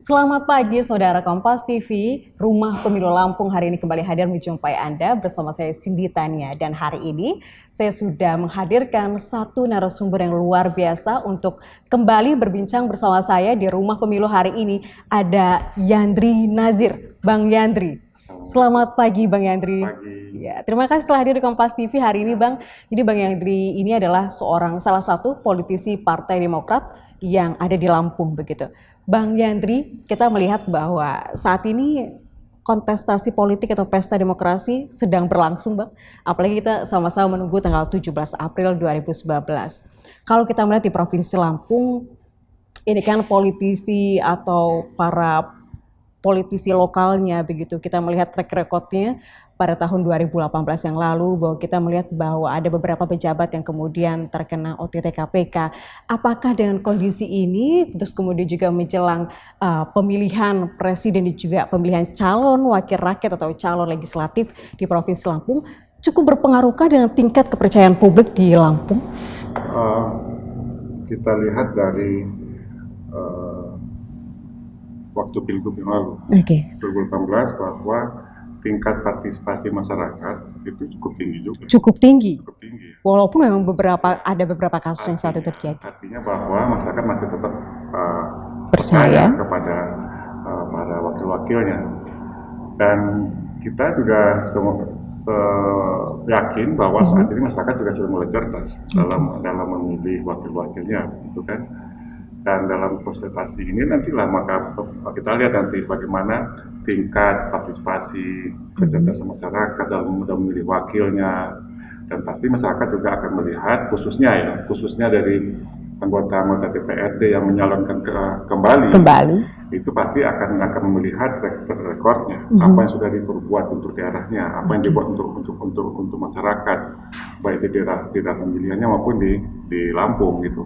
Selamat pagi saudara Kompas TV, Rumah Pemilu Lampung hari ini kembali hadir menjumpai Anda bersama saya Cindy Tania. Dan hari ini saya sudah menghadirkan satu narasumber yang luar biasa untuk kembali berbincang bersama saya di Rumah Pemilu hari ini. Ada Yandri Nazir, Bang Yandri. Selamat pagi Bang Yandri. Pagi. Ya, terima kasih telah hadir di Kompas TV hari ini Bang. Jadi Bang Yandri ini adalah salah satu politisi Partai Demokrat yang ada di Lampung begitu. Bang Yandri, kita melihat bahwa saat ini kontestasi politik atau pesta demokrasi sedang berlangsung Bang. Apalagi kita sama-sama menunggu tanggal 17 April 2019. Kalau kita melihat di Provinsi Lampung, ini kan politisi atau para politisi lokalnya begitu. Kita melihat track recordnya pada tahun 2018 yang lalu bahwa kita melihat bahwa ada beberapa pejabat yang kemudian terkena OTT KPK. Apakah dengan kondisi ini terus kemudian juga menjelang pemilihan presiden dan juga pemilihan calon wakil rakyat atau calon legislatif di Provinsi Lampung cukup berpengaruhkah dengan tingkat kepercayaan publik di Lampung? Kita lihat dari waktu pilgub yang lalu, 2018, bahwa tingkat partisipasi masyarakat itu cukup tinggi juga. Cukup tinggi. Cukup tinggi. Walaupun memang ada beberapa kasus yang saat itu terjadi. Artinya bahwa masyarakat masih tetap percaya kepada para wakil-wakilnya. Dan kita juga yakin bahwa saat ini masyarakat juga sudah mulai cerdas dalam memilih wakil-wakilnya, gitu kan. Dan dalam konsultasi ini nantilah maka kita lihat nanti bagaimana tingkat partisipasi kecerdasan masyarakat dalam memilih wakilnya, dan pasti masyarakat juga akan melihat khususnya dari anggota DPRD yang menyalonkan kembali itu pasti akan melihat rekornya, apa yang sudah diperbuat untuk daerahnya, apa yang dibuat untuk masyarakat, baik di daerah pemilihannya maupun di Lampung gitu.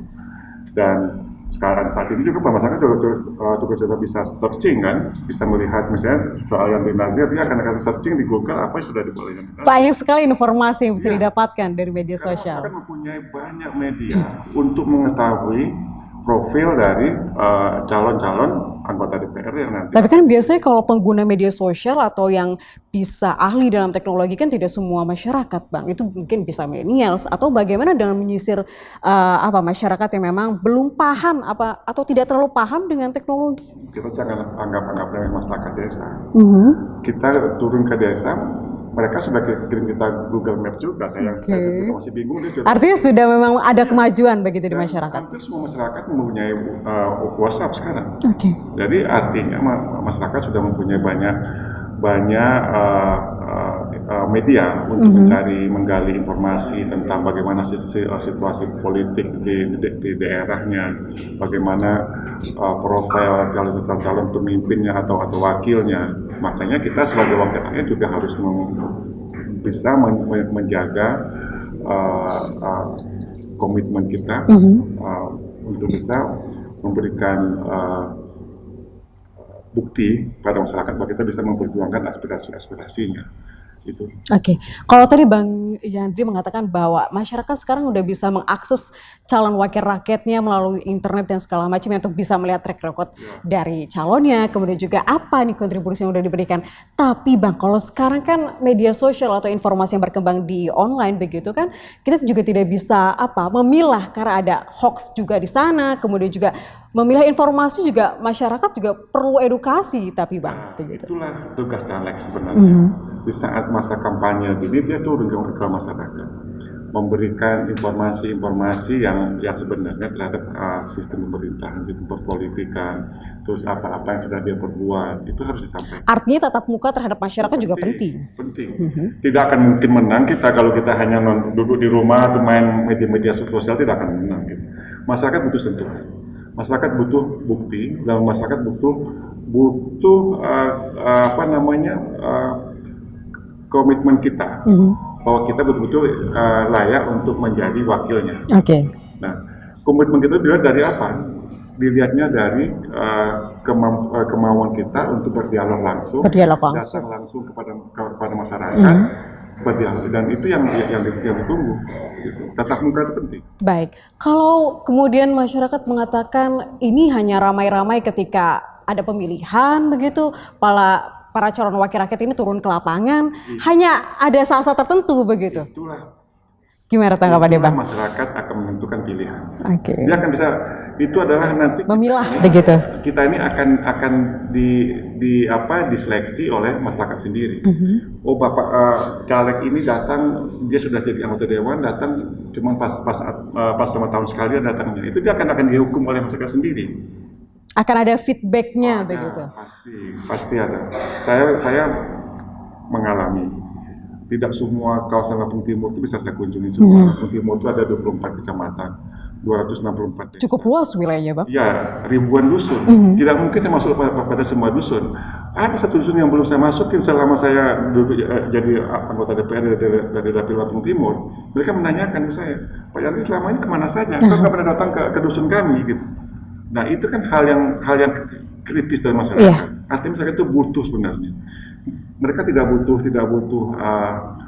Dan sekarang saat ini juga masyarakat juga sudah bisa searching kan, bisa melihat misalnya soal Yandri Nazir, dia akan searching di Google apa yang sudah dibuat Yandri Nazir. Banyak sekali informasi yang bisa didapatkan dari media sosial. Masyarakat mempunyai banyak media untuk mengetahui profil dari calon-calon anggota DPR yang nanti. Tapi kan biasanya kalau pengguna media sosial atau yang bisa ahli dalam teknologi kan tidak semua masyarakat Bang. Itu mungkin bisa millennials atau bagaimana dengan menyisir masyarakat yang memang belum paham atau tidak terlalu paham dengan teknologi. Kita jangan anggap remeh masyarakat desa. Kita turun ke desa, mereka sudah kirim kita Google Map juga. Saya masih bingung. Artinya sudah memang ada kemajuan begitu di masyarakat. Hampir semua masyarakat mempunyai WhatsApp sekarang. Jadi artinya masyarakat sudah mempunyai banyak media untuk menggali informasi tentang bagaimana situasi politik di daerahnya, bagaimana profil calon pemimpinnya atau wakilnya. Makanya kita sebagai wakil rakyat juga harus bisa menjaga komitmen kita untuk bisa memberikan bukti pada masyarakat bahwa kita bisa memperjuangkan aspirasinya. Kalau tadi Bang Yandri mengatakan bahwa masyarakat sekarang udah bisa mengakses calon wakil rakyatnya melalui internet dan segala macam untuk bisa melihat track record dari calonnya, kemudian juga apa nih kontribusi yang udah diberikan. Tapi Bang, kalau sekarang kan media sosial atau informasi yang berkembang di online begitu kan, kita juga tidak bisa memilah karena ada hoax juga di sana, kemudian juga memilah informasi juga masyarakat juga perlu edukasi, tapi Bang, itulah tugas caleg sebenarnya. Di saat masa kampanye gini dia turun ke masyarakat, memberikan informasi-informasi yang sebenarnya terhadap sistem pemerintahan, sistem perpolitikan, terus apa-apa yang sudah dia perbuat itu harus disampaikan. Artinya tatap muka terhadap masyarakat juga penting. Tidak akan mungkin menang kita kalau kita hanya duduk di rumah atau main media sosial, tidak akan menang. Masyarakat butuh sentuhan. Masyarakat butuh bukti, dan masyarakat butuh komitmen kita bahwa kita betul-betul layak untuk menjadi wakilnya. Nah, komitmen kita dilihat dari apa? Dilihatnya dari kemauan kita untuk berdialog langsung, datang langsung kepada masyarakat, berdialog, dan itu yang ditunggu. Tatap muka itu penting. Baik, kalau kemudian masyarakat mengatakan ini hanya ramai-ramai ketika ada pemilihan begitu, para calon wakil rakyat ini turun ke lapangan, hanya ada saat-saat tertentu begitu. Itulah. Gimana tanggapannya Bang? Masyarakat akan menentukan pilihan. Oke. Dia akan bisa, itu adalah nanti Memilah begitu. Kita ini akan diseleksi oleh masyarakat sendiri. Oh Bapak caleg ini datang, dia sudah jadi anggota dewan, datang cuma pas 5 tahun sekali dia datangnya. Itu dia akan dihukum oleh masyarakat sendiri. Akan ada feedbacknya begitu. Pasti ada. Saya mengalami. Tidak semua kawasan Lampung Timur itu bisa saya kunjungi semua. Lampung Timur itu ada 24 kecamatan, 264 desa. Cukup luas wilayahnya Bang. Ya, ribuan dusun. Tidak mungkin saya masuk pada semua dusun. Ada satu dusun yang belum saya masukin selama saya duduk jadi anggota DPR dari Dapil Lampung Timur. Mereka menanyakan ke saya, Pak Yanti selama ini kemana saja? Kok nggak pernah datang ke dusun kami gitu. Nah itu kan hal yang kritis dari masyarakat. Artinya masyarakat itu butuh sebenarnya. Mereka tidak butuh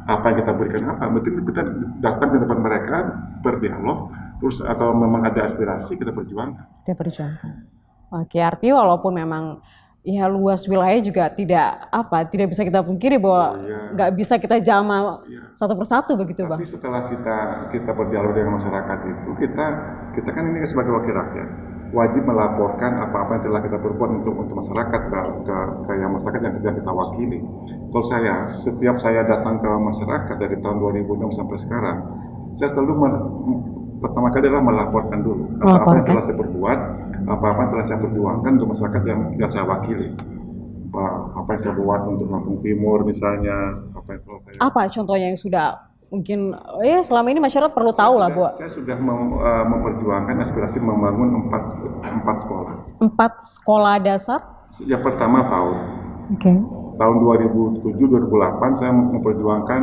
apa yang kita berikan apa. Berarti kita datang ke tempat mereka berdialog, terus atau memang ada aspirasi kita perjuangkan. Kita perjuangkan. Oke, artinya walaupun memang ya luas wilayah juga tidak bisa kita pungkiri bahwa nggak bisa kita jama satu persatu begitu Bang. Tapi setelah kita berdialog dengan masyarakat itu kita kan ini sebagai wakil rakyat wajib melaporkan apa-apa yang telah kita perbuat untuk masyarakat ke yang masyarakat yang kita wakili. Kalau setiap saya datang ke masyarakat dari tahun 2006 sampai sekarang, saya selalu pertama kali adalah melaporkan dulu apa yang telah saya perbuat, apa yang telah saya perjuangkan untuk masyarakat yang saya wakili. Apa yang saya buat untuk Lampung Timur misalnya, apa yang selalu saya. Apa contohnya yang sudah mungkin selama ini masyarakat perlu tahu lah Bu. Saya sudah memperjuangkan aspirasi membangun 4 sekolah. 4 sekolah dasar? Yang pertama tahun 2007-2008 saya memperjuangkan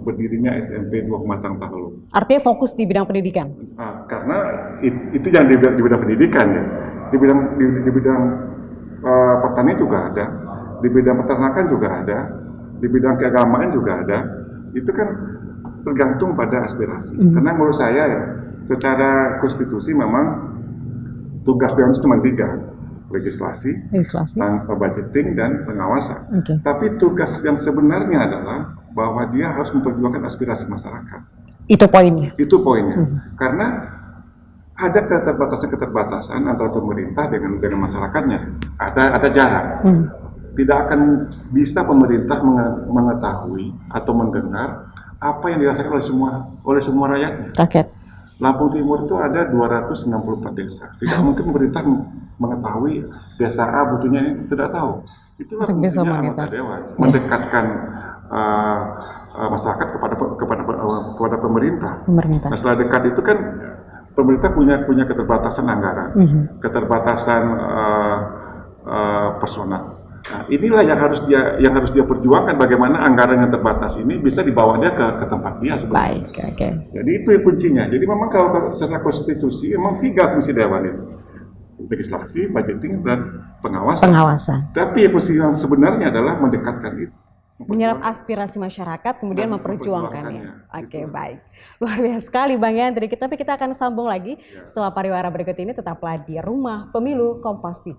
berdirinya SMP 2 Pematang Tahlu. Artinya fokus di bidang pendidikan? Karena itu yang di bidang pendidikan ya. Di bidang pertanian juga ada, di bidang peternakan juga ada, di bidang keagamaan juga ada. Itu kan tergantung pada aspirasi. Karena menurut saya ya, secara konstitusi memang tugas BUMN itu cuma 3, legislasi, budgeting dan pengawasan. Tapi tugas yang sebenarnya adalah bahwa dia harus memperjuangkan aspirasi masyarakat. Itu poinnya. Karena ada keterbatasan antara pemerintah dengan masyarakatnya. Ada jarak. Tidak akan bisa pemerintah mengetahui atau mendengar apa yang dirasakan oleh semua rakyat. Lampung Timur itu ada 264 desa. Tidak mungkin pemerintah mengetahui desa A butuhnya ini, tidak tahu. Itulah fungsinya anggota dewan, mendekatkan masyarakat kepada pemerintah. Nah, setelah dekat itu kan pemerintah punya keterbatasan anggaran, keterbatasan personal. Nah, inilah yang harus dia perjuangkan, bagaimana anggaran yang terbatas ini bisa dibawa dia ke tempat dia sebenarnya. Jadi itu yang kuncinya. Jadi memang kalau secara konstitusi memang 3 fungsi dewan itu. Legislasi, budgeting, dan pengawasan. Tapi fungsi yang sebenarnya adalah mendekatkan itu. Menyerap aspirasi masyarakat, kemudian memperjuangkannya. Baik. Luar biasa sekali Bang Yandri. Tapi kita akan sambung lagi setelah pariwara berikut ini. Tetaplah di Rumah Pemilu Kompas TV.